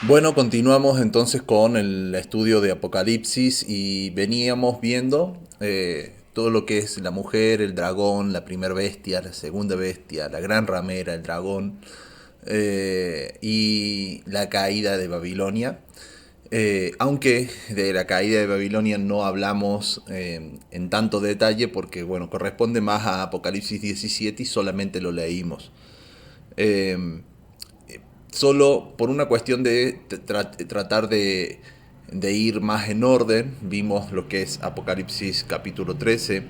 Bueno, continuamos entonces con el estudio de Apocalipsis y veníamos viendo todo lo que es la mujer, el dragón, la primera bestia, la segunda bestia, la gran ramera, el dragón y la caída de Babilonia. Aunque de la caída de Babilonia no hablamos en tanto detalle porque bueno, corresponde más a Apocalipsis 17 y solamente lo leímos. Eh, Solo por una cuestión de tratar de ir más en orden, vimos lo que es Apocalipsis capítulo 13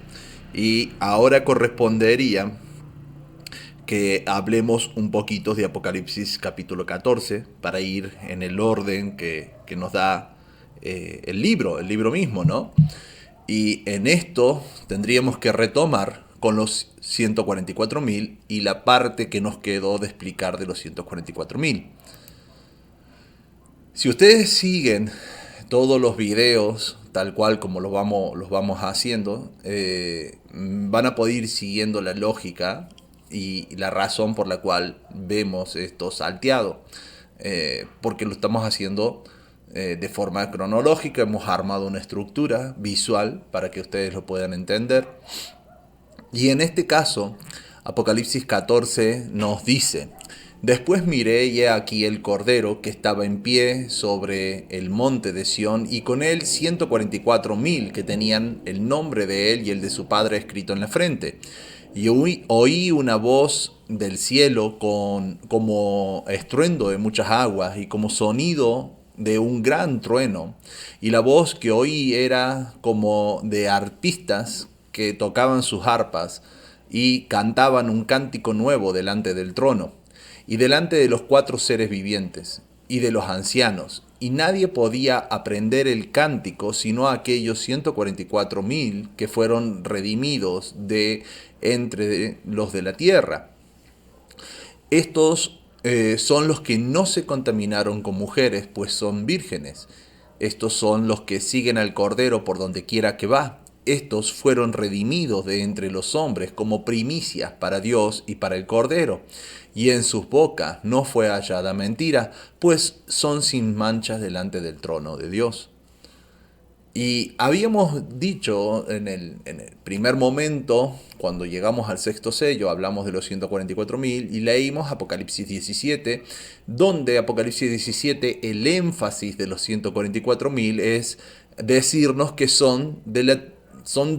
y ahora correspondería que hablemos un poquito de Apocalipsis capítulo 14 para ir en el orden que nos da el libro mismo, ¿no? Y en esto tendríamos que retomar con los 144.000 y la parte que nos quedó de explicar de los 144.000. Si ustedes siguen todos los videos tal cual como los vamos haciendo, van a poder ir siguiendo la lógica y la razón por la cual vemos esto salteado. Porque lo estamos haciendo de forma cronológica, hemos armado una estructura visual para que ustedes lo puedan entender. Y en este caso, Apocalipsis 14 nos dice: Después miré y he aquí el Cordero que estaba en pie sobre el monte de Sión y con él 144.000 que tenían el nombre de él y el de su padre escrito en la frente. Y oí una voz del cielo como estruendo de muchas aguas y como sonido de un gran trueno. Y la voz que oí era como de arpistas que tocaban sus arpas y cantaban un cántico nuevo delante del trono y delante de los cuatro seres vivientes y de los ancianos, y nadie podía aprender el cántico sino aquellos 144.000 que fueron redimidos de entre los de la tierra. Estos son los que no se contaminaron con mujeres, pues son vírgenes. Estos son los que siguen al Cordero por donde quiera que va. Estos fueron redimidos de entre los hombres como primicias para Dios y para el Cordero. Y en sus bocas no fue hallada mentira, pues son sin manchas delante del trono de Dios. Y habíamos dicho en el primer momento, cuando llegamos al sexto sello, hablamos de los 144.000 y leímos Apocalipsis 17, donde Apocalipsis 17, el énfasis de los 144.000 es decirnos que son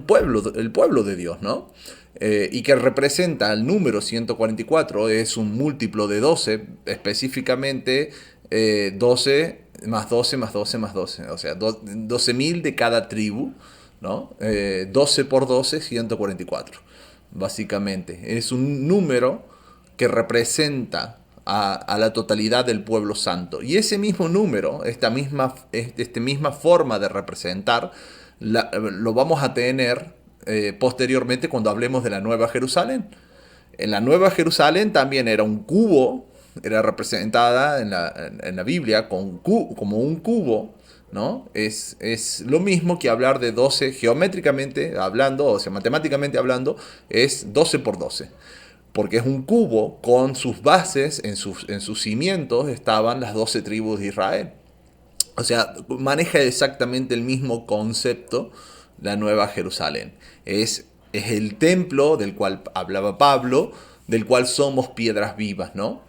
pueblo, el pueblo de Dios, ¿no? Y que representa el número 144, es un múltiplo de 12, específicamente 12 más 12 más 12 más 12, o sea, 12.000 de cada tribu, ¿no? 12 por 12, 144, básicamente. Es un número que representa a la totalidad del pueblo santo. Y ese mismo número, esta misma forma de representar, lo vamos a tener posteriormente cuando hablemos de la Nueva Jerusalén. En la Nueva Jerusalén también era un cubo, era representada en la Biblia como un cubo, ¿no? Es lo mismo que hablar de 12 geométricamente hablando, o sea, matemáticamente hablando, es 12 por 12. Porque es un cubo con sus bases, en sus cimientos estaban las 12 tribus de Israel. O sea, maneja exactamente el mismo concepto la Nueva Jerusalén. Es el templo del cual hablaba Pablo, del cual somos piedras vivas, ¿no?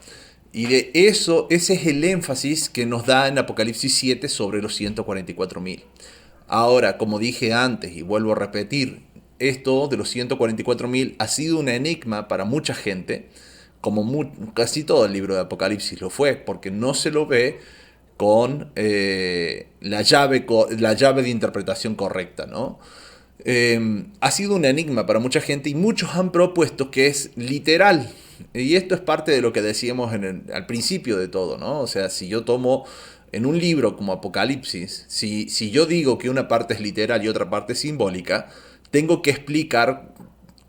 Y de eso, ese es el énfasis que nos da en Apocalipsis 7 sobre los 144.000. Ahora, como dije antes y vuelvo a repetir, esto de los 144.000 ha sido un enigma para mucha gente, como casi todo el libro de Apocalipsis lo fue, porque no se lo ve con la llave de interpretación correcta, ¿no? Ha sido un enigma para mucha gente y muchos han propuesto que es literal. Y esto es parte de lo que decíamos al principio de todo, ¿no? O sea, si yo tomo en un libro como Apocalipsis, si yo digo que una parte es literal y otra parte es simbólica, tengo que explicar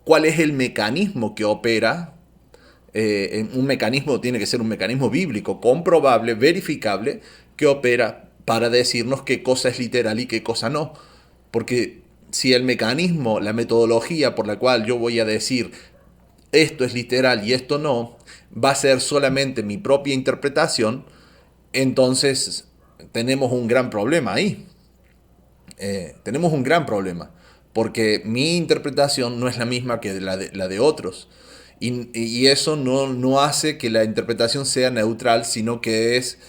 cuál es el mecanismo que opera. Un mecanismo tiene que ser un mecanismo bíblico, comprobable, verificable, que opera para decirnos qué cosa es literal y qué cosa no. Porque si el mecanismo, la metodología por la cual yo voy a decir esto es literal y esto no, va a ser solamente mi propia interpretación, entonces tenemos un gran problema ahí. Tenemos un gran problema, porque mi interpretación no es la misma que la de otros. Y eso no hace que la interpretación sea neutral, sino que es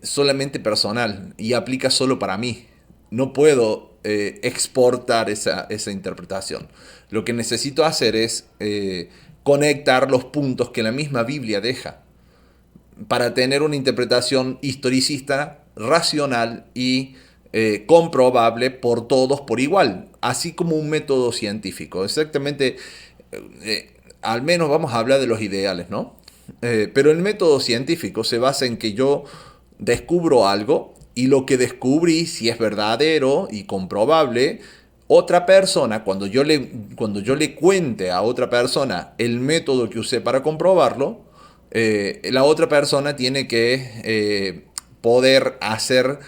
solamente personal y aplica solo para mí. No puedo exportar esa interpretación. Lo que necesito hacer es conectar los puntos que la misma Biblia deja para tener una interpretación historicista, racional y comprobable por todos por igual, así como un método científico. Exactamente, al menos vamos a hablar de los ideales, ¿no? Pero el método científico se basa en que yo descubro algo y lo que descubrí, si es verdadero y comprobable, otra persona, cuando yo le cuente a otra persona el método que usé para comprobarlo, la otra persona tiene que poder hacer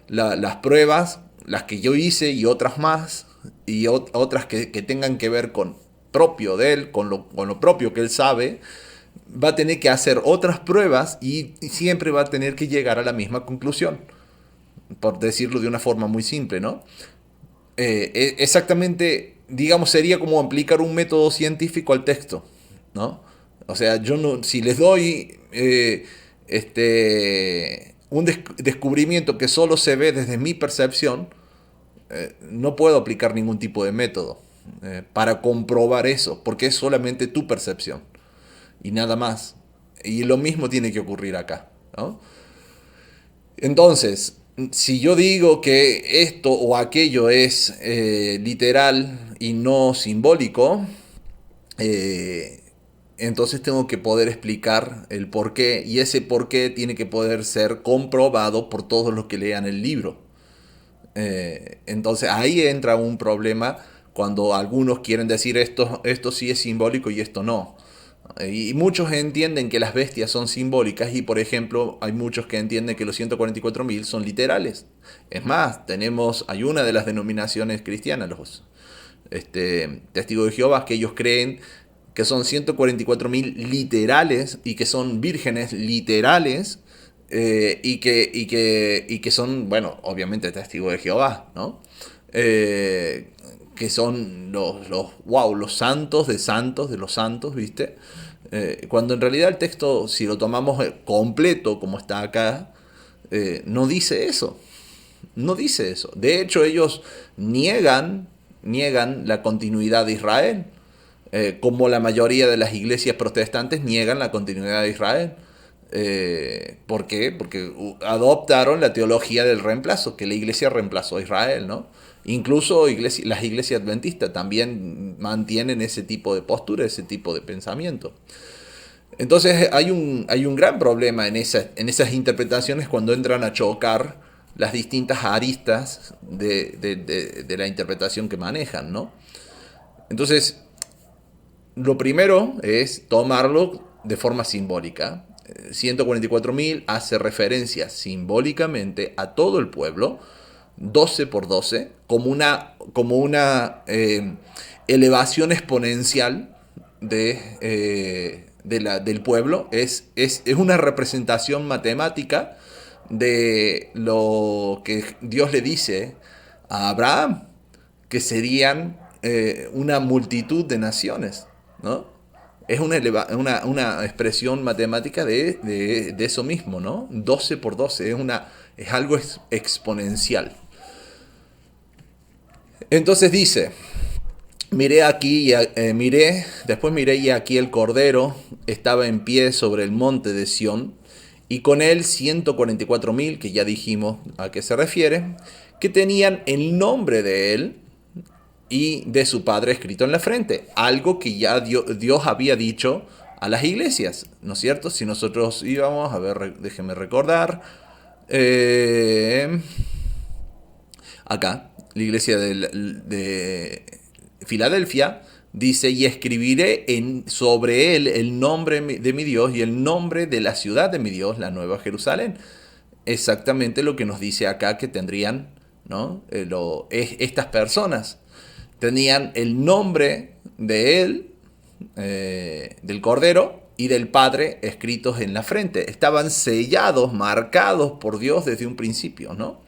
las pruebas, las que yo hice y otras más, y otras que tengan que ver con propio de él, con lo propio que él sabe, va a tener que hacer otras pruebas y siempre va a tener que llegar a la misma conclusión, por decirlo de una forma muy simple, ¿no? Exactamente, digamos, sería como aplicar un método científico al texto, ¿no? O sea, yo no, si les doy un descubrimiento que solo se ve desde mi percepción, no puedo aplicar ningún tipo de método para comprobar eso, porque es solamente tu percepción y nada más. Y lo mismo tiene que ocurrir acá, ¿no? Entonces, si yo digo que esto o aquello es literal y no simbólico, eh, entonces tengo que poder explicar el porqué y ese porqué tiene que poder ser comprobado por todos los que lean el libro. Entonces ahí entra un problema cuando algunos quieren decir esto sí es simbólico y esto no. Y muchos entienden que las bestias son simbólicas y, por ejemplo, hay muchos que entienden que los 144.000 son literales. Es más, hay una de las denominaciones cristianas, los testigos de Jehová, que ellos creen que son 144.000 literales y que son vírgenes literales y que son, bueno, obviamente testigos de Jehová, ¿no? Que son los santos de los santos, ¿viste? Cuando en realidad el texto, si lo tomamos completo como está acá, no dice eso. No dice eso. De hecho, ellos niegan la continuidad de Israel, como la mayoría de las iglesias protestantes niegan la continuidad de Israel. ¿Por qué? Porque adoptaron la teología del reemplazo, que la iglesia reemplazó a Israel, ¿no? Incluso las iglesias adventistas también mantienen ese tipo de postura, ese tipo de pensamiento. Entonces hay un gran problema en esas interpretaciones cuando entran a chocar las distintas aristas de la interpretación que manejan, ¿no? Entonces, lo primero es tomarlo de forma simbólica. 144.000 hace referencia simbólicamente a todo el pueblo, 12 por 12, como una elevación exponencial del pueblo. Es una representación matemática de lo que Dios le dice a Abraham, que serían una multitud de naciones, ¿no? Es una expresión matemática de eso mismo, ¿no? 12 por 12, es algo exponencial. Entonces dice, después miré y aquí el Cordero estaba en pie sobre el monte de Sión, y con él 144.000, que ya dijimos a qué se refiere, que tenían el nombre de él y de su padre escrito en la frente, algo que ya Dios había dicho a las iglesias, ¿no es cierto? Si nosotros íbamos, a ver, déjenme recordar, acá, la iglesia de Filadelfia dice, y escribiré sobre él el nombre de mi Dios y el nombre de la ciudad de mi Dios, la Nueva Jerusalén. Exactamente lo que nos dice acá que tendrían, ¿no? Estas personas tenían el nombre de él, del Cordero, y del Padre escritos en la frente. Estaban sellados, marcados por Dios desde un principio, ¿no?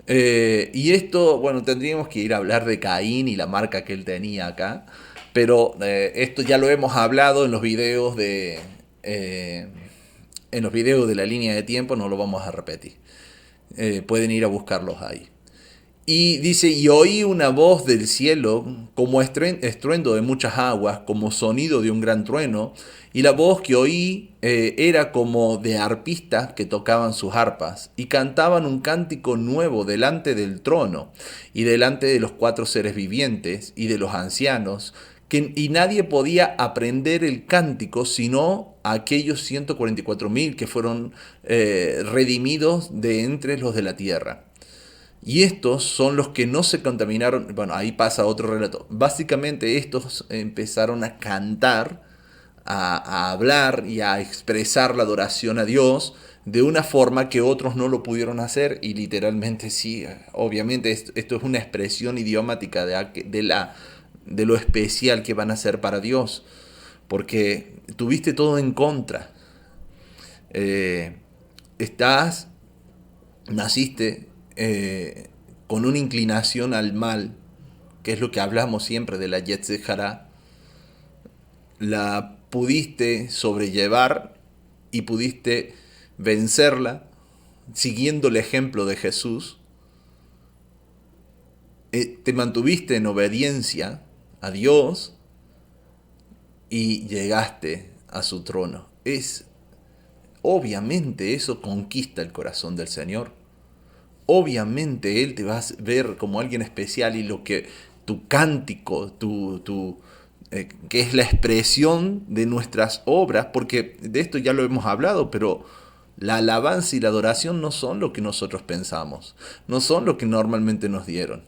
Y esto, bueno, tendríamos que ir a hablar de Caín y la marca que él tenía acá, pero esto ya lo hemos hablado en los videos de la línea de tiempo, no lo vamos a repetir. Pueden ir a buscarlos ahí. Y dice, y oí una voz del cielo como estruendo de muchas aguas, como sonido de un gran trueno, y la voz que oí era como de arpistas que tocaban sus arpas, y cantaban un cántico nuevo delante del trono, y delante de los cuatro seres vivientes, y de los ancianos, y nadie podía aprender el cántico sino aquellos 144.000 que fueron redimidos de entre los de la tierra. Y estos son los que no se contaminaron. Bueno, ahí pasa otro relato. Básicamente estos empezaron a cantar, a hablar y a expresar la adoración a Dios de una forma que otros no lo pudieron hacer. Y literalmente sí, obviamente esto es una expresión idiomática de lo especial que van a hacer para Dios. Porque tuviste todo en contra. Eh, naciste con una inclinación al mal, que es lo que hablamos siempre de la Yetzer Hara, la pudiste sobrellevar y pudiste vencerla siguiendo el ejemplo de Jesús. Te mantuviste en obediencia a Dios y llegaste a su trono. Obviamente eso conquista el corazón del Señor. Obviamente Él te va a ver como alguien especial y lo que tu cántico, que es la expresión de nuestras obras, porque de esto ya lo hemos hablado, pero la alabanza y la adoración no son lo que nosotros pensamos, no son lo que normalmente nos dieron.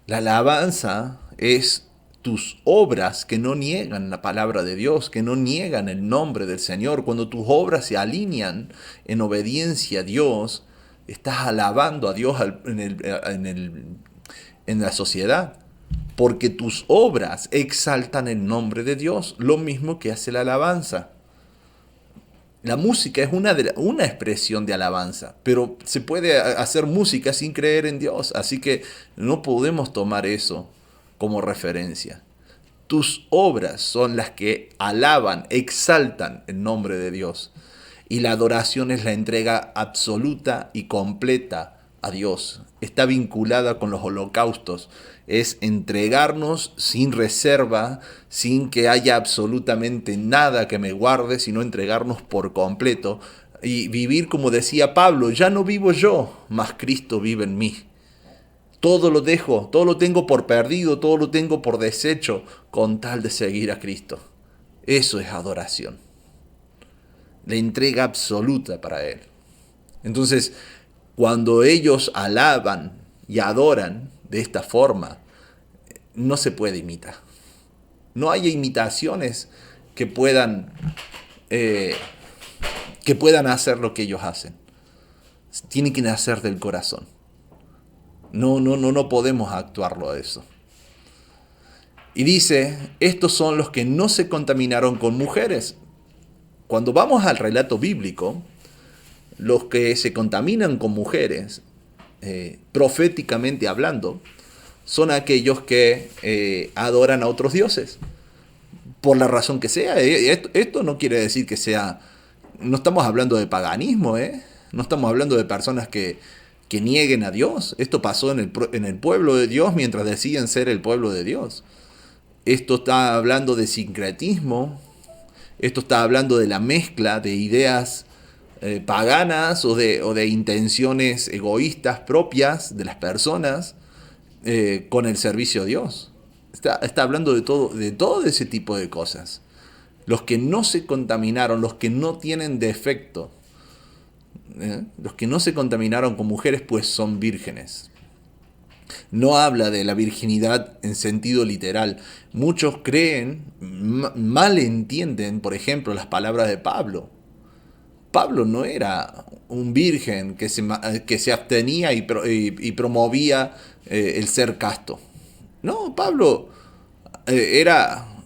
La alabanza es tus obras que no niegan la palabra de Dios, que no niegan el nombre del Señor. Cuando tus obras se alinean en obediencia a Dios, estás alabando a Dios en la sociedad, porque tus obras exaltan el nombre de Dios, lo mismo que hace la alabanza. La música es una expresión de alabanza, pero se puede hacer música sin creer en Dios, así que no podemos tomar eso como referencia. Tus obras son las que alaban, exaltan el nombre de Dios. Y la adoración es la entrega absoluta y completa a Dios. Está vinculada con los holocaustos. Es entregarnos sin reserva, sin que haya absolutamente nada que me guarde, sino entregarnos por completo. Y vivir como decía Pablo, ya no vivo yo, mas Cristo vive en mí. Todo lo dejo, todo lo tengo por perdido, todo lo tengo por deshecho, con tal de seguir a Cristo. Eso es adoración. La entrega absoluta para Él. Entonces, cuando ellos alaban y adoran de esta forma, no se puede imitar. No hay imitaciones que puedan hacer lo que ellos hacen. Tiene que nacer del corazón. No podemos actuarlo a eso. Y dice, estos son los que no se contaminaron con mujeres. Cuando vamos al relato bíblico, los que se contaminan con mujeres, proféticamente hablando, son aquellos que adoran a otros dioses, por la razón que sea. Esto no quiere decir que sea, no estamos hablando de paganismo, no estamos hablando de personas que nieguen a Dios. Esto pasó en el pueblo de Dios mientras decían ser el pueblo de Dios. Esto está hablando de sincretismo. Esto está hablando de la mezcla de ideas paganas o de intenciones egoístas propias de las personas con el servicio a Dios. Está hablando de todo ese tipo de cosas. Los que no se contaminaron, los que no tienen defecto, los que no se contaminaron con mujeres, pues son vírgenes. No habla de la virginidad en sentido literal. Muchos creen, mal entienden, por ejemplo, las palabras de Pablo. Pablo no era un virgen que se abstenía y promovía el ser casto. No, Pablo era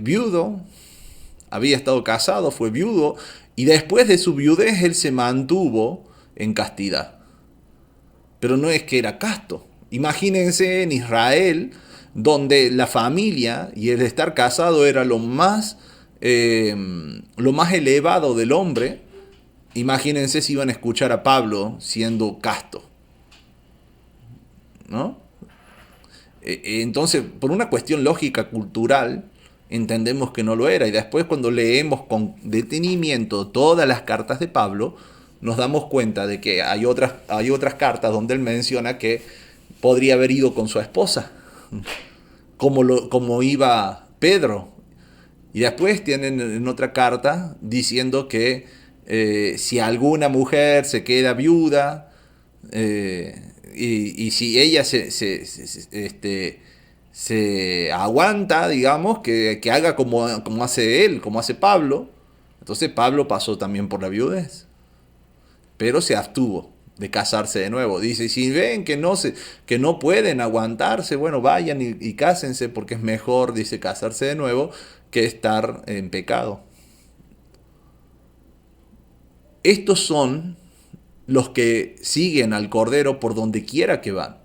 viudo, había estado casado, fue viudo, y después de su viudez él se mantuvo en castidad. Pero no es que era casto. Imagínense en Israel, donde la familia y el estar casado era lo más elevado del hombre. Imagínense si iban a escuchar a Pablo siendo casto, ¿no? Entonces, por una cuestión lógica cultural, entendemos que no lo era. Y después, cuando leemos con detenimiento todas las cartas de Pablo, nos damos cuenta de que hay otras cartas donde él menciona que podría haber ido con su esposa, como iba Pedro. Y después tienen en otra carta diciendo que si alguna mujer se queda viuda, y si ella se aguanta, digamos, que haga como hace él, como hace Pablo. Entonces Pablo pasó también por la viudez, pero se abstuvo de casarse de nuevo. Dice, si ven que no pueden aguantarse, bueno, vayan y cásense, porque es mejor, dice, casarse de nuevo que estar en pecado. Estos son los que siguen al Cordero por donde quiera que van.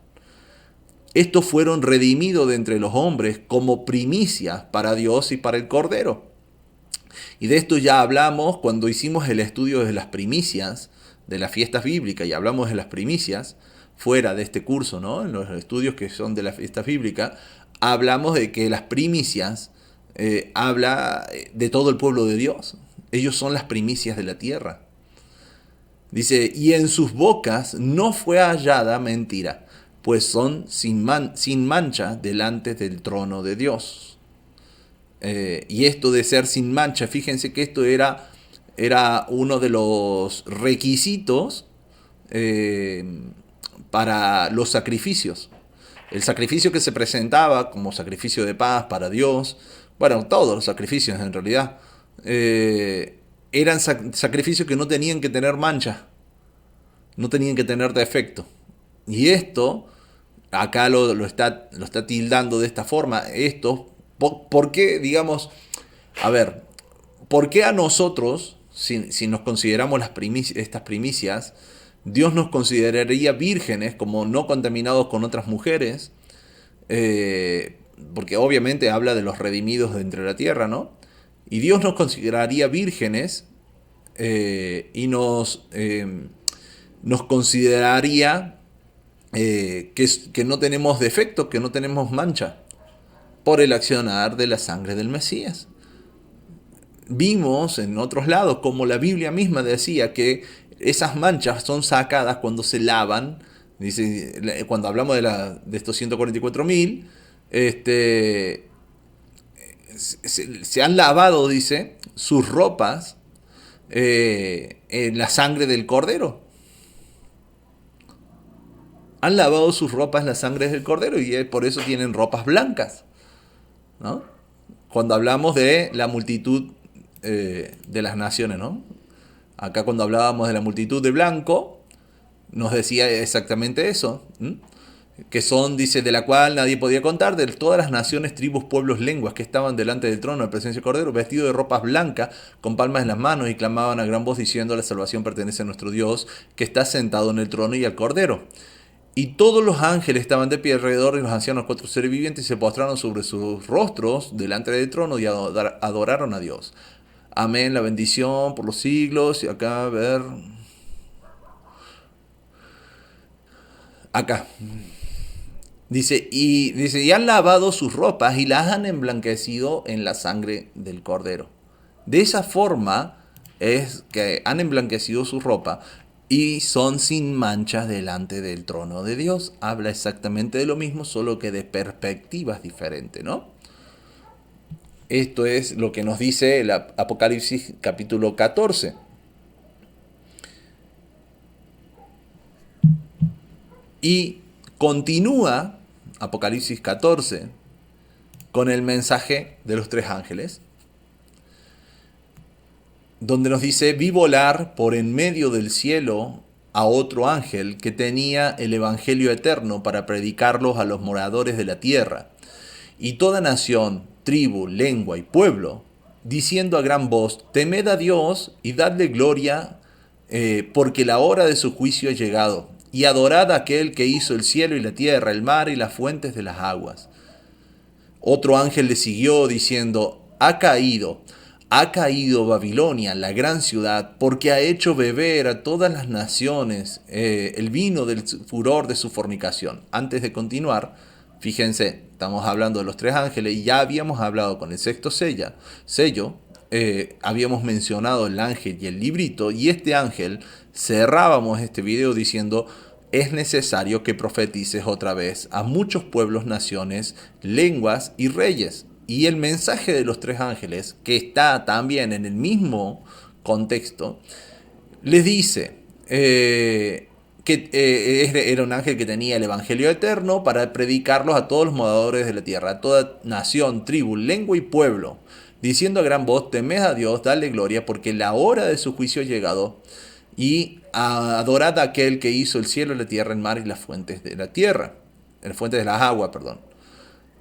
Estos fueron redimidos de entre los hombres como primicias para Dios y para el Cordero. Y de esto ya hablamos cuando hicimos el estudio de las primicias, de las fiestas bíblicas, y hablamos de las primicias fuera de este curso, ¿no? En los estudios que son de las fiestas bíblicas, hablamos de que las primicias habla de todo el pueblo de Dios. Ellos son las primicias de la tierra. Dice, y en sus bocas no fue hallada mentira, pues son sin mancha delante del trono de Dios. Y esto de ser sin mancha, fíjense que esto era uno de los requisitos para los sacrificios. El sacrificio que se presentaba como sacrificio de paz para Dios, bueno, todos los sacrificios en realidad, eran sacrificios que no tenían que tener mancha, no tenían que tener defecto. Y esto, acá lo está tildando de esta forma. Esto, ¿por qué, digamos, a ver, por qué a nosotros, si nos consideramos estas primicias, Dios nos consideraría vírgenes, como no contaminados con otras mujeres? Porque obviamente habla de los redimidos de entre la tierra, ¿no? Y Dios nos consideraría vírgenes y nos consideraría que no tenemos defecto, que no tenemos mancha, por el accionar de la sangre del Mesías. Vimos en otros lados como la Biblia misma decía que esas manchas son sacadas cuando se lavan. Dice, cuando hablamos de estos 144.000, se han lavado, dice, sus ropas en la sangre del Cordero. Han lavado sus ropas en la sangre del Cordero y por eso tienen ropas blancas, ¿no? Cuando hablamos de la multitud de las naciones, ¿no? Acá cuando hablábamos de la multitud de blanco, nos decía exactamente eso, que son, dice, de la cual nadie podía contar, de todas las naciones, tribus, pueblos, lenguas que estaban delante del trono de presencia del Cordero, vestidos de ropas blancas, con palmas en las manos, y clamaban a gran voz diciendo, la salvación pertenece a nuestro Dios, que está sentado en el trono y al Cordero. Y todos los ángeles estaban de pie alrededor, y los ancianos, 4 seres vivientes, se postraron sobre sus rostros delante del trono y adoraron a Dios. Amén, la bendición por los siglos. Y acá, a ver. Acá. Y han lavado sus ropas y las han emblanquecido en la sangre del Cordero. De esa forma es que han emblanquecido su ropa y son sin manchas delante del trono de Dios. Habla exactamente de lo mismo, solo que de perspectivas diferentes, ¿no? Esto es lo que nos dice el Apocalipsis capítulo 14. Y continúa Apocalipsis 14 con el mensaje de los 3 ángeles, donde nos dice, vi volar por en medio del cielo a otro ángel que tenía el evangelio eterno para predicarlos a los moradores de la tierra, y toda nación, tribu, lengua y pueblo diciendo a gran voz, temed a Dios y dadle gloria, porque la hora de su juicio ha llegado, y adorad a aquel que hizo el cielo y la tierra, el mar y las fuentes de las aguas. Otro ángel le siguió diciendo, ha caído Babilonia, la gran ciudad, porque ha hecho beber a todas las naciones el vino del furor de su fornicación. Antes de continuar, fíjense, estamos hablando de los tres ángeles y ya habíamos hablado con el sexto sello, habíamos mencionado el ángel y el librito, y este ángel cerrábamos este video diciendo, es necesario que profetices otra vez a muchos pueblos, naciones, lenguas y reyes. Y el mensaje de los tres ángeles, que está también en el mismo contexto, les dice era un ángel que tenía el evangelio eterno para predicarlos a todos los moradores de la tierra, a toda nación, tribu, lengua y pueblo, diciendo a gran voz, temed a Dios, dadle gloria, porque la hora de su juicio ha llegado, y adorad a aquel que hizo el cielo, la tierra, el mar y las fuentes de la tierra, las fuentes de las aguas, perdón.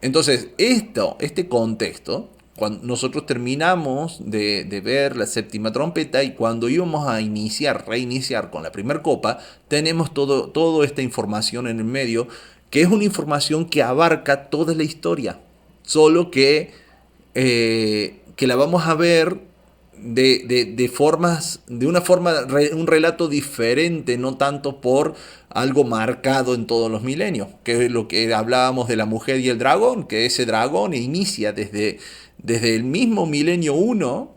Entonces, este contexto, cuando nosotros terminamos de ver la séptima trompeta y cuando íbamos a reiniciar con la primera copa, tenemos toda esta información en el medio, que es una información que abarca toda la historia, solo que la vamos a ver de una forma, un relato diferente, no tanto por algo marcado en todos los milenios, que es lo que hablábamos de la mujer y el dragón, que ese dragón inicia desde el mismo milenio 1,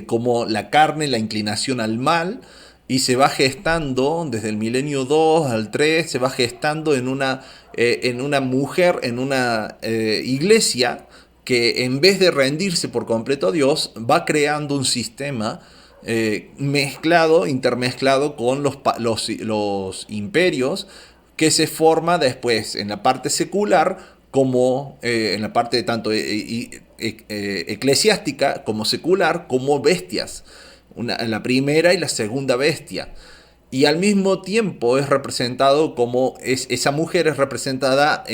como la carne, la inclinación al mal, y se va gestando desde el milenio 2 al 3, se va gestando en una mujer, en una iglesia, que en vez de rendirse por completo a Dios, va creando un sistema intermezclado con los imperios, que se forma después en la parte secular como en la parte tanto eclesiástica como secular, como bestias, la primera y la segunda bestia. Y al mismo tiempo es representado como esa mujer es representada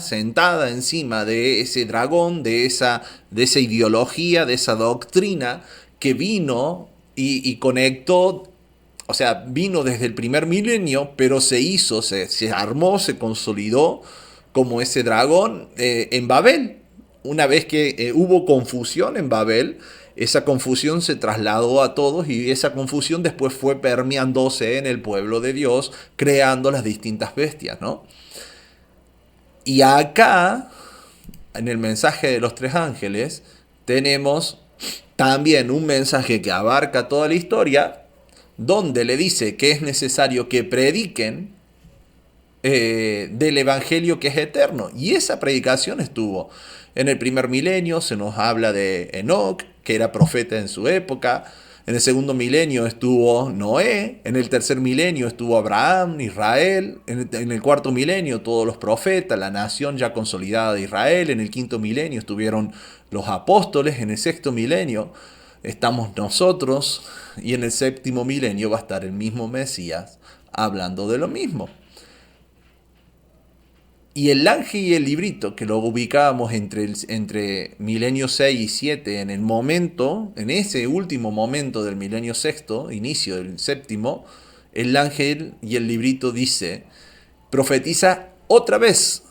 sentada encima de ese dragón, de esa ideología, de esa doctrina que vino y conectó, o sea, vino desde el primer milenio, pero se armó, se consolidó como ese dragón en Babel. Una vez que hubo confusión en Babel, esa confusión se trasladó a todos y esa confusión después fue permeándose en el pueblo de Dios, creando las distintas bestias, ¿no? Y acá, en el mensaje de los tres ángeles, tenemos también un mensaje que abarca toda la historia, donde le dice que es necesario que prediquen del evangelio que es eterno. Y esa predicación estuvo en el primer milenio, se nos habla de Enoc, que era profeta en su época. En el segundo milenio estuvo Noé. En el tercer milenio estuvo Abraham, Israel. En el cuarto milenio todos los profetas, la nación ya consolidada de Israel. En el quinto milenio estuvieron los apóstoles. En el sexto milenio estamos nosotros. Y en el séptimo milenio va a estar el mismo Mesías hablando de lo mismo. Y el ángel y el librito, que lo ubicábamos entre milenio 6 y 7, en ese último momento del milenio sexto, inicio del séptimo, el ángel y el librito dice, profetiza otra vez,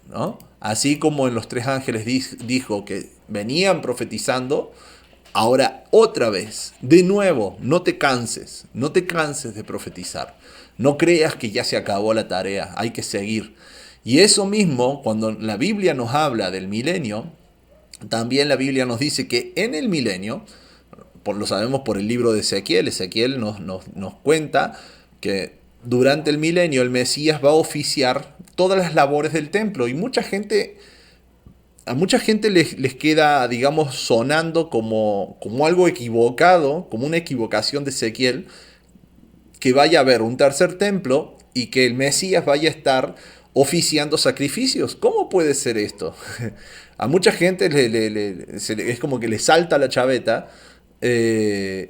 ¿no? Así como en los tres ángeles dijo que venían profetizando, ahora otra vez, de nuevo, no te canses de profetizar. No creas que ya se acabó la tarea, hay que seguir. Y eso mismo, cuando la Biblia nos habla del milenio, también la Biblia nos dice que en el milenio, lo sabemos por el libro de Ezequiel nos cuenta que durante el milenio el Mesías va a oficiar todas las labores del templo. Y a mucha gente les queda, digamos, sonando como algo equivocado, como una equivocación de Ezequiel, que vaya a haber un tercer templo y que el Mesías vaya a estar oficiando sacrificios. ¿Cómo puede ser esto? A mucha gente es como que le salta la chaveta, que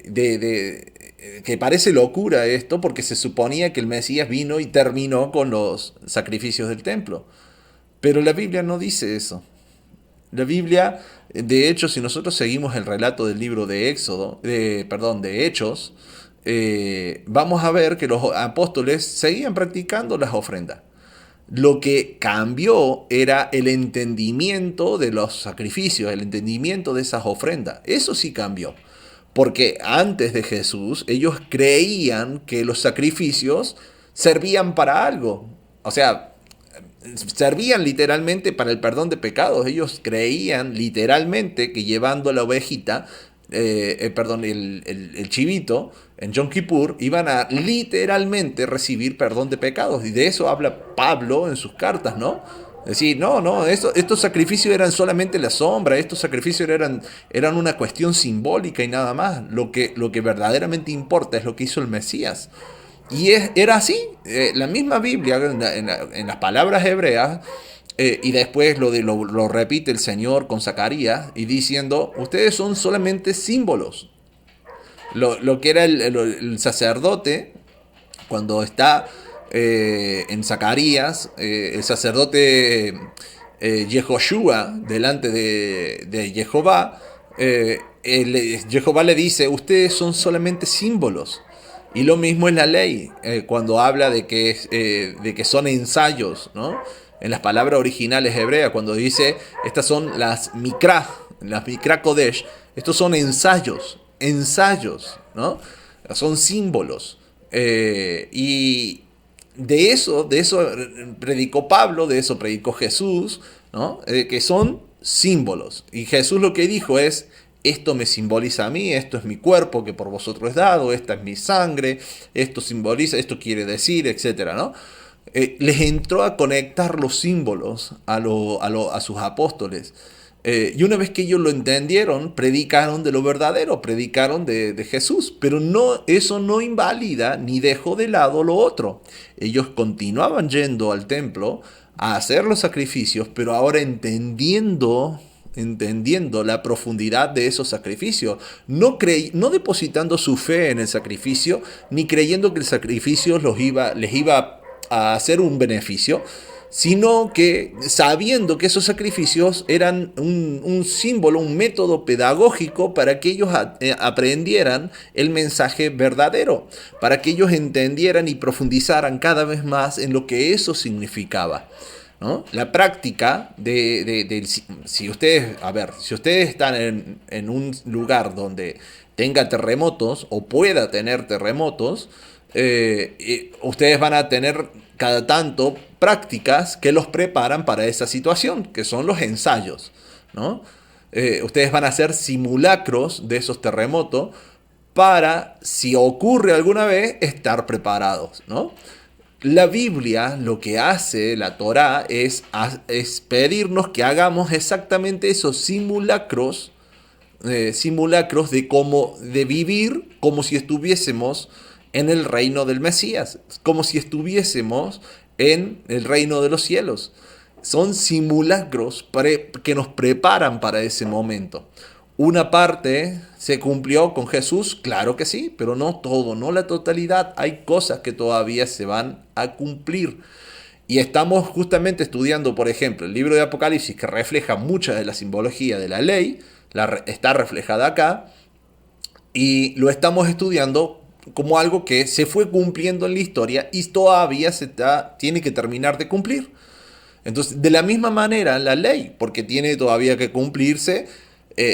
parece locura esto, porque se suponía que el Mesías vino y terminó con los sacrificios del templo. Pero la Biblia no dice eso. La Biblia, de hecho, si nosotros seguimos el relato del libro de de Hechos, vamos a ver que los apóstoles seguían practicando las ofrendas. Lo que cambió era el entendimiento de los sacrificios, el entendimiento de esas ofrendas. Eso sí cambió. Porque antes de Jesús, ellos creían que los sacrificios servían para algo. O sea, servían literalmente para el perdón de pecados. Ellos creían literalmente que llevando la ovejita, el chivito en Yom Kippur, iban a literalmente recibir perdón de pecados. Y de eso habla Pablo en sus cartas, ¿no? Es decir, no, estos sacrificios eran solamente la sombra, estos sacrificios eran una cuestión simbólica y nada más. Lo que verdaderamente importa es lo que hizo el Mesías. Y era así, la misma Biblia, en las palabras hebreas, y después lo repite el Señor con Zacarías, y diciendo, ustedes son solamente símbolos. Lo que era el sacerdote, cuando está en Zacarías, el sacerdote Yehoshua, delante de Jehová, Jehová le dice, ustedes son solamente símbolos. Y lo mismo es la ley, cuando habla de que son ensayos, ¿no? En las palabras originales hebreas, cuando dice, estas son las Mikra Kodesh, estos son ensayos, ¿no? Son símbolos. Y de eso predicó Pablo, de eso predicó Jesús, ¿no? Que son símbolos. Y Jesús lo que dijo es, esto me simboliza a mí, esto es mi cuerpo que por vosotros es dado, esta es mi sangre, esto simboliza, esto quiere decir, etcétera, ¿no? Les entró a conectar los símbolos a sus apóstoles. Y una vez que ellos lo entendieron, predicaron de lo verdadero, predicaron de Jesús. Pero eso no invalida ni dejó de lado lo otro. Ellos continuaban yendo al templo a hacer los sacrificios, pero ahora entendiendo la profundidad de esos sacrificios, no depositando su fe en el sacrificio, ni creyendo que el sacrificio les iba a hacer un beneficio, sino que sabiendo que esos sacrificios eran un símbolo, un método pedagógico para que ellos aprendieran el mensaje verdadero, para que ellos entendieran y profundizaran cada vez más en lo que eso significaba, ¿no? La práctica si ustedes están en un lugar donde tenga terremotos o pueda tener terremotos, ustedes van a tener cada tanto prácticas que los preparan para esa situación, que son los ensayos, ¿no? Ustedes van a hacer simulacros de esos terremotos para, si ocurre alguna vez, estar preparados, ¿no? La Biblia, lo que hace, la Torá, es pedirnos que hagamos exactamente esos simulacros de vivir como si estuviésemos en el reino del Mesías, como si estuviésemos en el reino de los cielos. Son simulacros que nos preparan para ese momento. Una parte se cumplió con Jesús, claro que sí, pero no todo, no la totalidad. Hay cosas que todavía se van a cumplir. Y estamos justamente estudiando, por ejemplo, el libro de Apocalipsis, que refleja mucha de la simbología de la ley, está reflejada acá, y lo estamos estudiando como algo que se fue cumpliendo en la historia y todavía tiene que terminar de cumplir. Entonces, de la misma manera, la ley, porque tiene todavía que cumplirse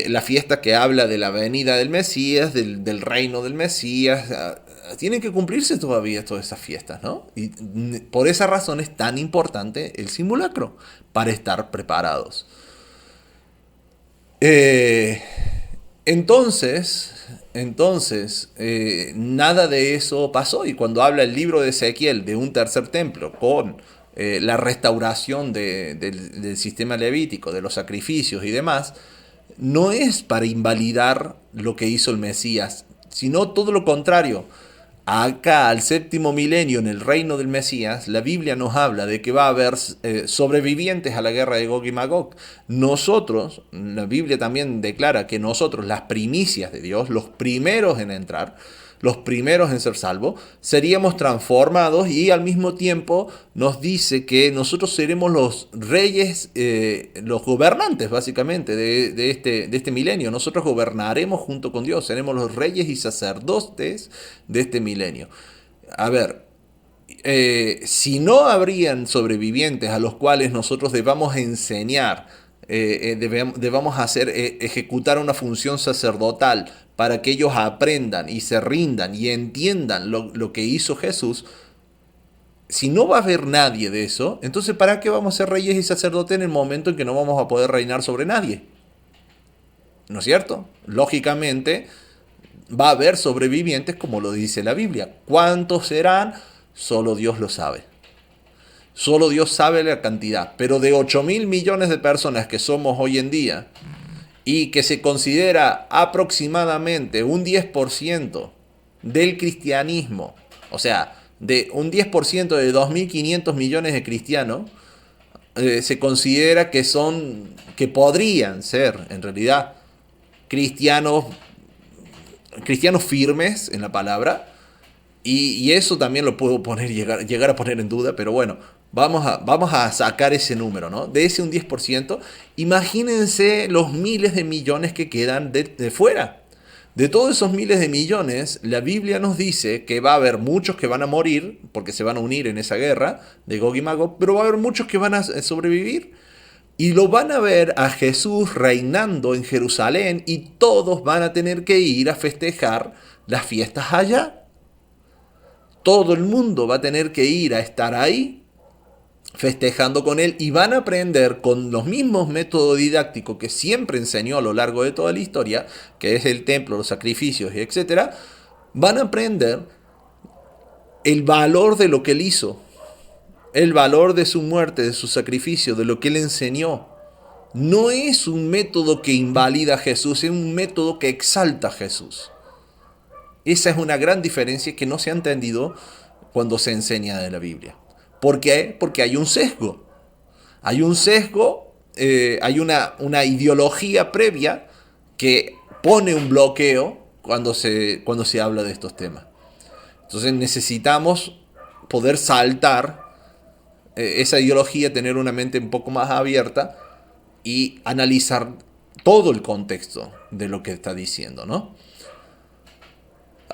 la fiesta que habla de la venida del Mesías, del reino del Mesías, tienen que cumplirse todavía todas esas fiestas, ¿no? Y por esa razón es tan importante el simulacro, para estar preparados. Entonces, nada de eso pasó. Y cuando habla el libro de Ezequiel de un tercer templo con la restauración del sistema levítico, de los sacrificios y demás, no es para invalidar lo que hizo el Mesías, sino todo lo contrario. Acá, al séptimo milenio, en el reino del Mesías, la Biblia nos habla de que va a haber sobrevivientes a la guerra de Gog y Magog. Nosotros, la Biblia también declara que nosotros, las primicias de Dios, los primeros en entrar, los primeros en ser salvos, seríamos transformados y al mismo tiempo nos dice que nosotros seremos los reyes, los gobernantes básicamente de este milenio. Nosotros gobernaremos junto con Dios, seremos los reyes y sacerdotes de este milenio. A ver, si no habrían sobrevivientes a los cuales nosotros debamos enseñar, debamos hacer, ejecutar una función sacerdotal para que ellos aprendan y se rindan y entiendan lo que hizo Jesús, si no va a haber nadie de eso, entonces ¿para qué vamos a ser reyes y sacerdotes en el momento en que no vamos a poder reinar sobre nadie? ¿No es cierto? Lógicamente va a haber sobrevivientes como lo dice la Biblia. ¿Cuántos serán? Solo Dios lo sabe. Solo Dios sabe la cantidad. Pero de 8.000 millones de personas que somos hoy en día y que se considera aproximadamente un 10% del cristianismo, o sea, de un 10% de 2.500 millones de cristianos, se considera que podrían ser en realidad cristianos, cristianos firmes en la palabra. Y eso también lo puedo llegar a poner en duda, pero bueno, vamos a sacar ese número, ¿no? De ese un 10%, imagínense los miles de millones que quedan de fuera. De todos esos miles de millones, la Biblia nos dice que va a haber muchos que van a morir, porque se van a unir en esa guerra de Gog y Magog, pero va a haber muchos que van a sobrevivir. Y lo van a ver a Jesús reinando en Jerusalén y todos van a tener que ir a festejar las fiestas allá. Todo el mundo va a tener que ir a estar ahí festejando con él y van a aprender con los mismos métodos didácticos que siempre enseñó a lo largo de toda la historia, que es el templo, los sacrificios y etcétera. Van a aprender el valor de lo que él hizo, el valor de su muerte, de su sacrificio, de lo que él enseñó. No es un método que invalida a Jesús, es un método que exalta a Jesús. Esa es una gran diferencia que no se ha entendido cuando se enseña de la Biblia. ¿Por qué? Porque hay un sesgo. Hay un sesgo, hay una ideología previa que pone un bloqueo cuando se habla de estos temas. Entonces necesitamos poder saltar esa ideología, tener una mente un poco más abierta y analizar todo el contexto de lo que está diciendo, ¿no?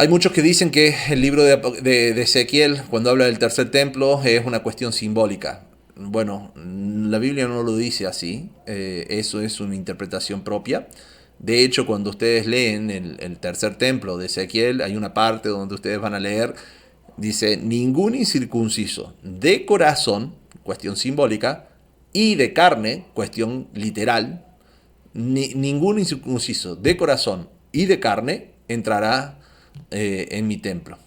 Hay muchos que dicen que el libro de Ezequiel, cuando habla del tercer templo, es una cuestión simbólica. Bueno, la Biblia no lo dice así, eso es una interpretación propia. De hecho, cuando ustedes leen el tercer templo de Ezequiel, hay una parte donde ustedes van a leer, dice, ningún incircunciso de corazón, cuestión simbólica, y de carne, cuestión literal, ningún incircunciso de corazón y de carne entrará en mi templo.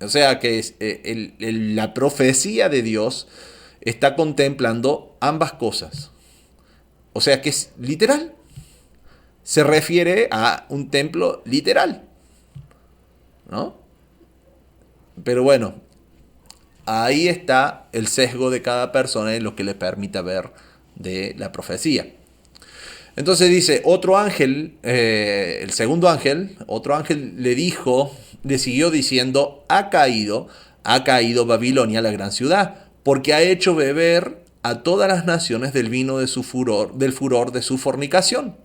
O sea que la profecía de Dios está contemplando ambas cosas. O sea que es literal. Se refiere a un templo literal, ¿no? Pero bueno, ahí está el sesgo de cada persona en lo que le permite ver de la profecía. Entonces dice, otro ángel, el segundo ángel, otro ángel le siguió diciendo, ha caído Babilonia, la gran ciudad, porque ha hecho beber a todas las naciones del vino de su furor, del furor de su fornicación.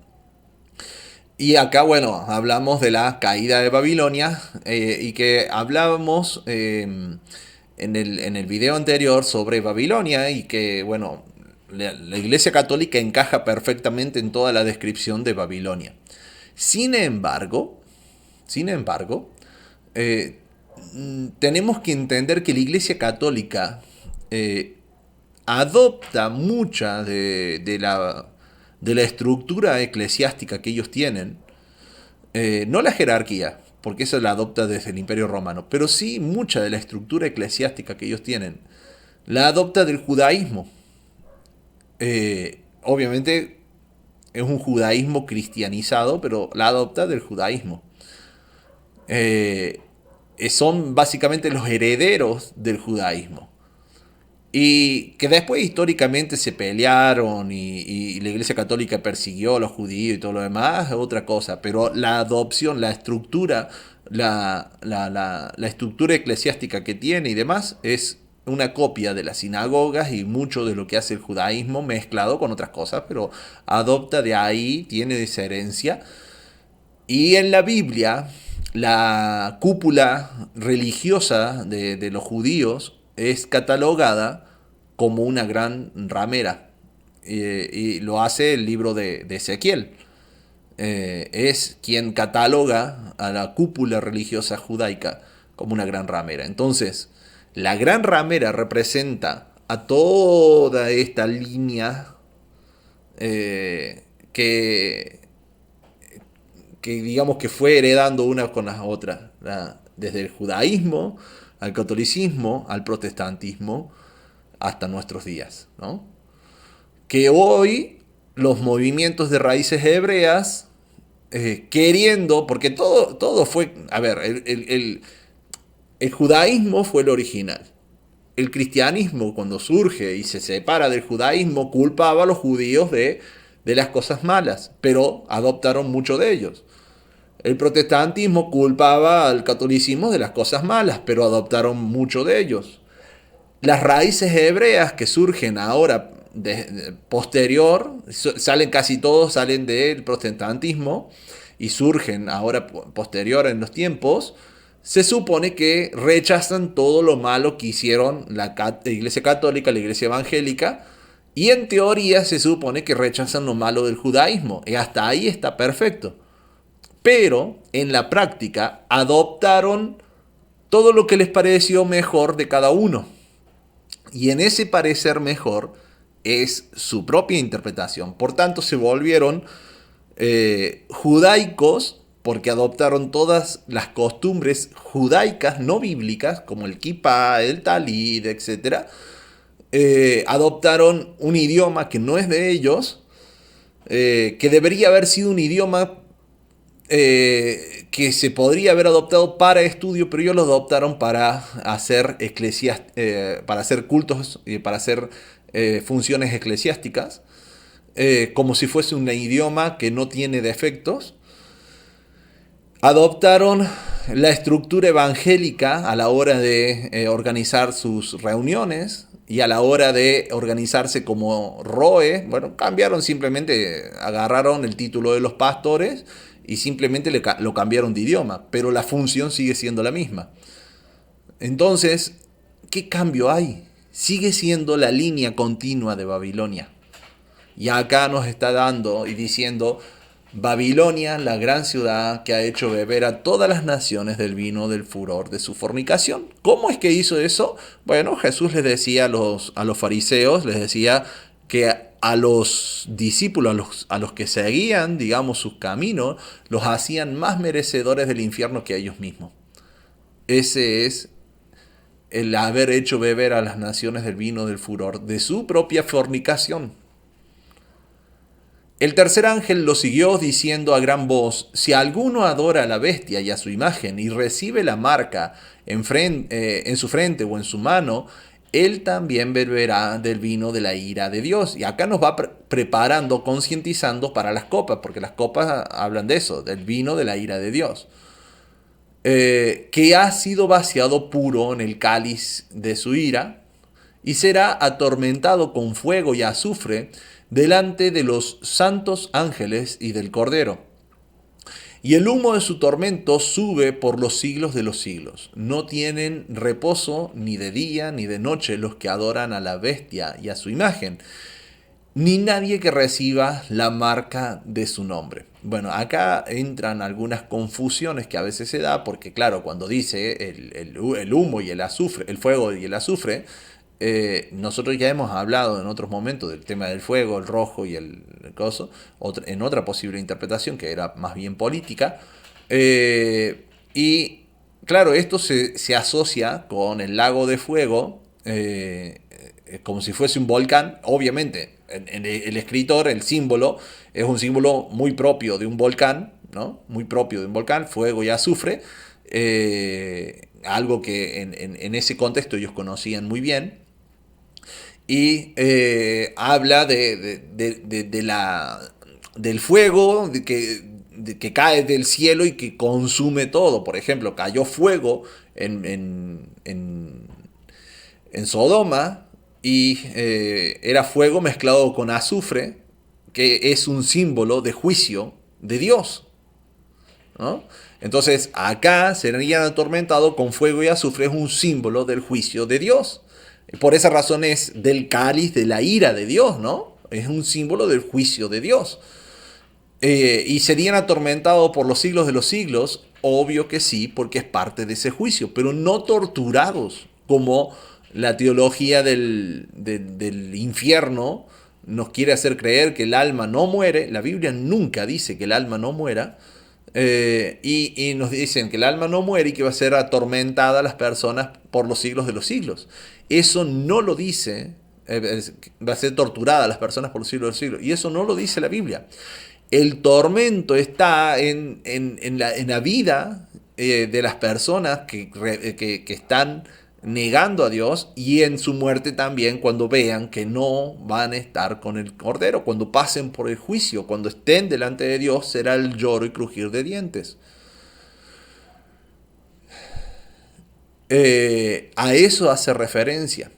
Y acá, bueno, hablamos de la caída de Babilonia y que hablábamos en el video anterior sobre Babilonia y que, bueno, la Iglesia Católica encaja perfectamente en toda la descripción de Babilonia. Sin embargo, tenemos que entender que la Iglesia Católica adopta mucha de la estructura eclesiástica que ellos tienen, no la jerarquía, porque eso la adopta desde el Imperio Romano, pero sí mucha de la estructura eclesiástica que ellos tienen, la adopta del judaísmo. Obviamente es un judaísmo cristianizado, pero la adopta del judaísmo. Son básicamente los herederos del judaísmo. Y que después históricamente se pelearon y la Iglesia Católica persiguió a los judíos y todo lo demás, es otra cosa. Pero la adopción, la estructura la estructura eclesiástica que tiene y demás es una copia de las sinagogas y mucho de lo que hace el judaísmo mezclado con otras cosas, pero adopta de ahí, tiene esa herencia. Y en la Biblia, la cúpula religiosa de los judíos es catalogada como una gran ramera. Y lo hace el libro de Ezequiel. Es quien cataloga a la cúpula religiosa judaica como una gran ramera. Entonces, la gran ramera representa a toda esta línea que digamos que fue heredando una con las otras, desde el judaísmo al catolicismo, al protestantismo, hasta nuestros días, ¿no? Que hoy los movimientos de raíces hebreas, queriendo, porque todo fue, a ver, el judaísmo fue el original. El cristianismo, cuando surge y se separa del judaísmo, culpaba a los judíos de las cosas malas, pero adoptaron mucho de ellos. El protestantismo culpaba al catolicismo de las cosas malas, pero adoptaron mucho de ellos. Las raíces hebreas que surgen ahora posterior, salen casi todos, salen del protestantismo y surgen ahora posterior en los tiempos, se supone que rechazan todo lo malo que hicieron la Iglesia Católica, la Iglesia Evangélica, y en teoría se supone que rechazan lo malo del judaísmo, y hasta ahí está perfecto. Pero en la práctica adoptaron todo lo que les pareció mejor de cada uno. Y en ese parecer mejor es su propia interpretación. Por tanto, se volvieron judaicos porque adoptaron todas las costumbres judaicas no bíblicas, como el kippah, el talid, etc. Adoptaron un idioma que no es de ellos, que debería haber sido un idioma que se podría haber adoptado para estudio, pero ellos lo adoptaron para hacer para hacer cultos y para hacer funciones eclesiásticas, como si fuese un idioma que no tiene defectos. Adoptaron la estructura evangélica a la hora de organizar sus reuniones y a la hora de organizarse como ROE. Bueno, cambiaron simplemente, agarraron el título de los pastores y simplemente lo cambiaron de idioma, pero la función sigue siendo la misma. Entonces, ¿qué cambio hay? Sigue siendo la línea continua de Babilonia. Y acá nos está dando y diciendo: Babilonia, la gran ciudad que ha hecho beber a todas las naciones del vino del furor de su fornicación. ¿Cómo es que hizo eso? Bueno, Jesús les decía a los fariseos, les decía que a los discípulos, a los que seguían, digamos, sus caminos, los hacían más merecedores del infierno que a ellos mismos. Ese es el haber hecho beber a las naciones del vino del furor de su propia fornicación. El tercer ángel lo siguió diciendo a gran voz: si alguno adora a la bestia y a su imagen y recibe la marca en su frente o en su mano, él también beberá del vino de la ira de Dios. Y acá nos va preparando, concientizando para las copas, porque las copas hablan de eso, del vino de la ira de Dios. Que ha sido vaciado puro en el cáliz de su ira, y será atormentado con fuego y azufre delante de los santos ángeles y del Cordero. Y el humo de su tormento sube por los siglos de los siglos. No tienen reposo ni de día ni de noche los que adoran a la bestia y a su imagen, ni nadie que reciba la marca de su nombre. Bueno, acá entran algunas confusiones que a veces se da, porque claro, cuando dice el humo y el azufre, el fuego y el azufre, nosotros ya hemos hablado en otros momentos del tema del fuego, el rojo y el coso, en otra posible interpretación que era más bien política. Y claro, esto se asocia con el lago de fuego, como si fuese un volcán. Obviamente, en el escritor, el símbolo, es un símbolo muy propio de un volcán, ¿no? Muy propio de un volcán, fuego y azufre. Algo que en ese contexto ellos conocían muy bien. Y habla del fuego que cae del cielo y que consume todo. Por ejemplo, cayó fuego en Sodoma y era fuego mezclado con azufre, que es un símbolo de juicio de Dios, ¿no? Entonces acá serían atormentados con fuego y azufre, es un símbolo del juicio de Dios. Por esa razón es del cáliz de la ira de Dios, ¿no? Es un símbolo del juicio de Dios. Y serían atormentados por los siglos de los siglos, obvio que sí, porque es parte de ese juicio, pero no torturados, como la teología del infierno nos quiere hacer creer que el alma no muere. La Biblia nunca dice que el alma no muera, y nos dicen que el alma no muere y que va a ser atormentada a las personas por los siglos de los siglos. Eso no lo dice, va a ser torturada a las personas por los siglos de los siglos, y eso no lo dice la Biblia. El tormento está en la vida de las personas que están negando a Dios, y en su muerte también, cuando vean que no van a estar con el Cordero, cuando pasen por el juicio, cuando estén delante de Dios, será el lloro y crujir de dientes. A eso hace referencia.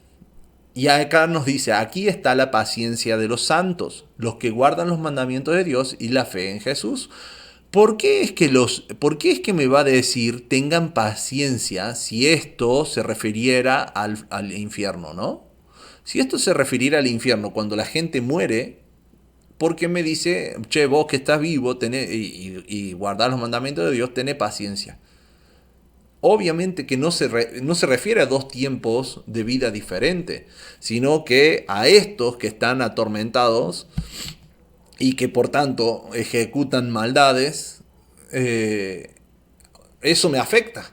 Y acá nos dice, aquí está la paciencia de los santos, los que guardan los mandamientos de Dios y la fe en Jesús. ¿Por qué es que me va a decir tengan paciencia si esto se refiriera al infierno, ¿no? Si esto se refiriera al infierno cuando la gente muere, ¿por qué me dice, che, vos que estás vivo y guardás los mandamientos de Dios, tené paciencia? Obviamente que no se refiere a dos tiempos de vida diferentes, sino que a estos que están atormentados y que por tanto ejecutan maldades, eso me afecta.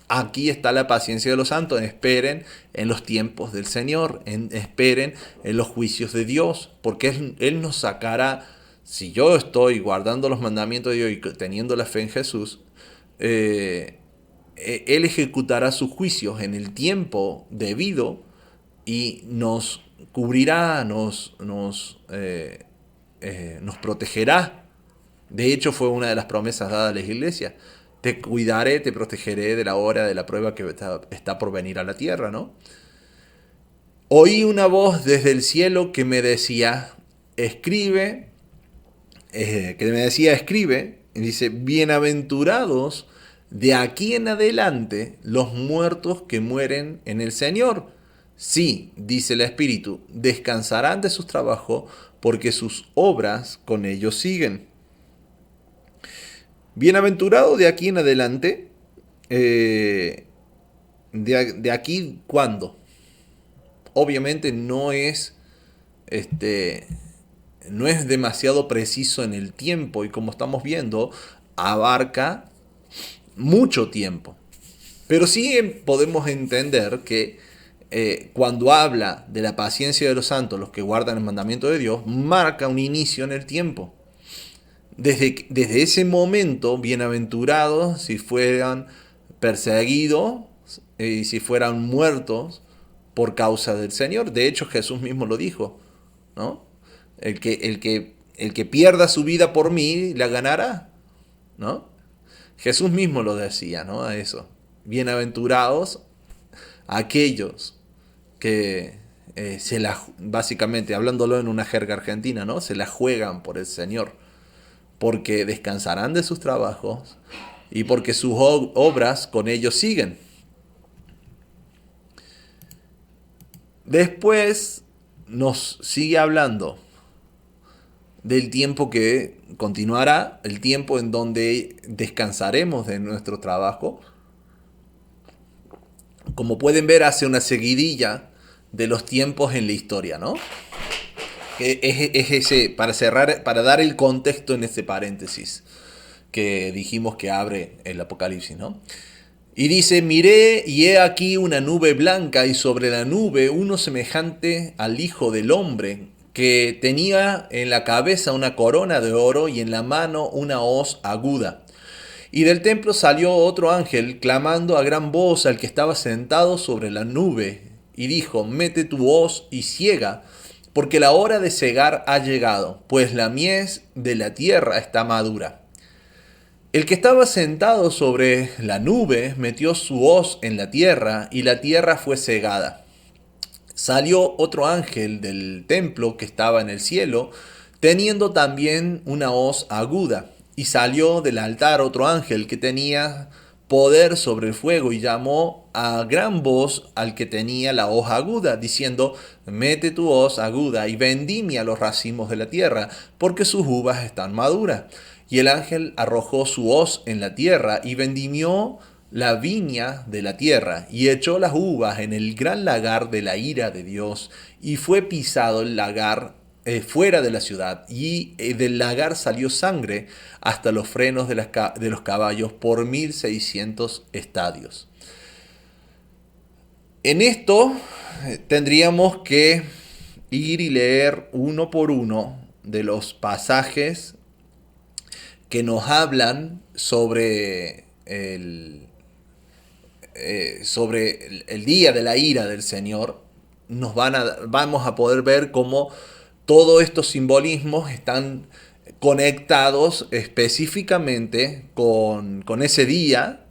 Aquí está la paciencia de los santos. Esperen en los tiempos del Señor, esperen en los juicios de Dios, porque Él nos sacará. Si yo estoy guardando los mandamientos de Dios y teniendo la fe en Jesús, Él ejecutará sus juicios en el tiempo debido y nos cubrirá, nos protegerá. De hecho, fue una de las promesas dadas a la iglesia. Te cuidaré, te protegeré de la hora de la prueba que está por venir a la tierra, ¿no? Oí una voz desde el cielo que me decía, escribe, y dice, bienaventurados de aquí en adelante los muertos que mueren en el Señor. Sí, dice el Espíritu, descansarán de sus trabajos porque sus obras con ellos siguen. Bienaventurado de aquí en adelante, de aquí, ¿cuándo? Obviamente no es demasiado preciso en el tiempo, y como estamos viendo, abarca mucho tiempo. Pero sí podemos entender que cuando habla de la paciencia de los santos, los que guardan el mandamiento de Dios, marca un inicio en el tiempo. Desde ese momento, bienaventurados si fueran perseguidos y si fueran muertos por causa del Señor. De hecho, Jesús mismo lo dijo, ¿no? El que pierda su vida por mí, la ganará, ¿no? Jesús mismo lo decía, ¿no? A eso. Bienaventurados aquellos que básicamente, hablándolo en una jerga argentina, ¿no? Se la juegan por el Señor, porque descansarán de sus trabajos y porque sus obras con ellos siguen. Después nos sigue hablando del tiempo que continuará, el tiempo en donde descansaremos de nuestro trabajo. Como pueden ver, hace una seguidilla de los tiempos en la historia, ¿no? Es ese, para cerrar, para dar el contexto en este paréntesis que dijimos que abre el Apocalipsis, ¿no? Y dice, miré y he aquí una nube blanca y sobre la nube uno semejante al Hijo del Hombre, que tenía en la cabeza una corona de oro y en la mano una hoz aguda. Y del templo salió otro ángel clamando a gran voz al que estaba sentado sobre la nube y dijo, mete tu hoz y ciega, porque la hora de cegar ha llegado, pues la mies de la tierra está madura. El que estaba sentado sobre la nube metió su hoz en la tierra y la tierra fue cegada. Salió otro ángel del templo que estaba en el cielo, teniendo también una hoz aguda. Y salió del altar otro ángel que tenía poder sobre el fuego y llamó a gran voz al que tenía la hoz aguda, diciendo: mete tu hoz aguda y vendimia los racimos de la tierra, porque sus uvas están maduras. Y el ángel arrojó su hoz en la tierra y vendimió la viña de la tierra, y echó las uvas en el gran lagar de la ira de Dios, y fue pisado el lagar fuera de la ciudad, y del lagar salió sangre hasta los frenos de los caballos por 1600 estadios. En esto tendríamos que ir y leer uno por uno de los pasajes que nos hablan sobre el día de la ira del Señor. Vamos a poder ver cómo todos estos simbolismos están conectados específicamente con ese día.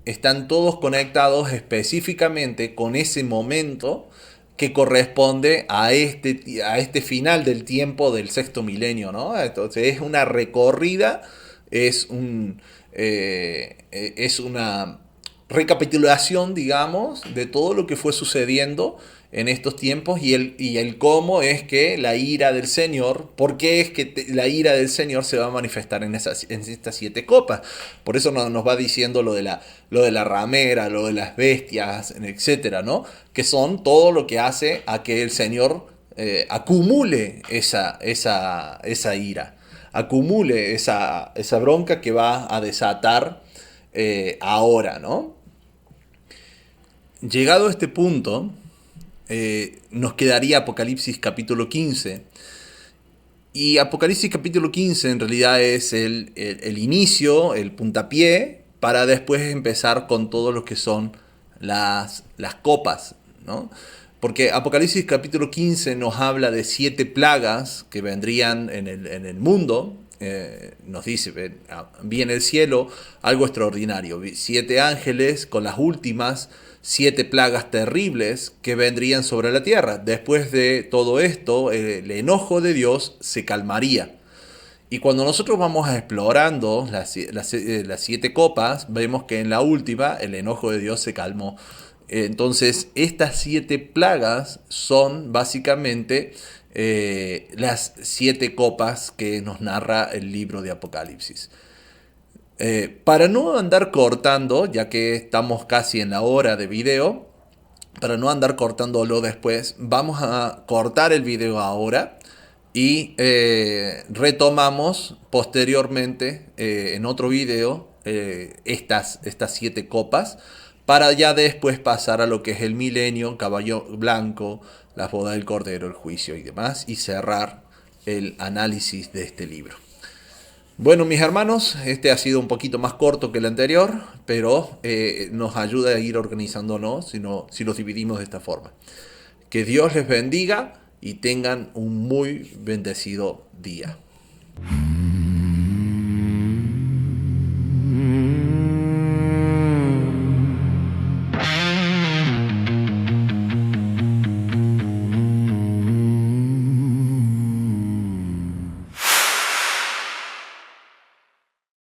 Están todos conectados específicamente con ese momento que corresponde a este final del tiempo del sexto milenio, ¿no? Entonces es una recorrida, es una recapitulación, digamos, de todo lo que fue sucediendo en estos tiempos y el cómo es que la ira del Señor, por qué es que la ira del Señor se va a manifestar en estas 7 copas. Por eso nos va diciendo lo de la ramera, lo de las bestias, etcétera, ¿no? Que son todo lo que hace a que el Señor acumule esa ira, acumule esa bronca que va a desatar ahora, ¿no? Llegado a este punto, nos quedaría Apocalipsis capítulo 15. Y Apocalipsis capítulo 15 en realidad es el inicio, el puntapié, para después empezar con todo lo que son las copas, ¿no? Porque Apocalipsis capítulo 15 nos habla de 7 plagas que vendrían en el mundo. Nos dice: vi en el cielo algo extraordinario, vi 7 ángeles con las últimas 7 plagas terribles que vendrían sobre la tierra. Después de todo esto, el enojo de Dios se calmaría. Y cuando nosotros vamos explorando las 7 copas, vemos que en la última el enojo de Dios se calmó. Entonces, estas 7 plagas son básicamente las 7 copas que nos narra el libro de Apocalipsis. Para no andar cortando, ya que estamos casi en la hora de video, para no andar cortándolo después, vamos a cortar el video ahora y retomamos posteriormente en otro video estas 7 copas, para ya después pasar a lo que es el milenio, caballo blanco, las bodas del Cordero, el juicio y demás, y cerrar el análisis de este libro. Bueno, mis hermanos, este ha sido un poquito más corto que el anterior, pero nos ayuda a ir organizándonos si los dividimos de esta forma. Que Dios les bendiga y tengan un muy bendecido día.